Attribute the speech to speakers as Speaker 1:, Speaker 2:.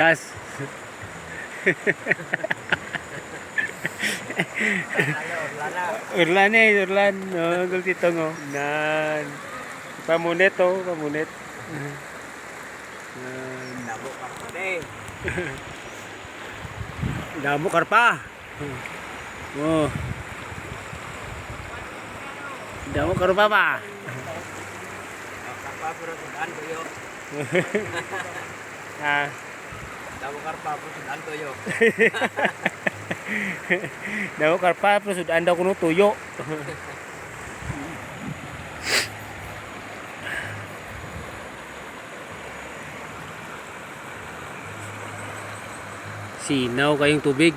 Speaker 1: Tas. Urlan eh, urlan. Oh, gultitong oh. Nan. Pamunit oh, pamunit.
Speaker 2: Damo karpa
Speaker 1: Damo karpa. Oh. Damo karpa pa.
Speaker 2: Karpa pero sudan toyo.
Speaker 1: Ah.
Speaker 2: Damo karpa pero sudan toyo.
Speaker 1: Damo karpa pero sudan daw kuno tuyo. Sinaw kayong tubig.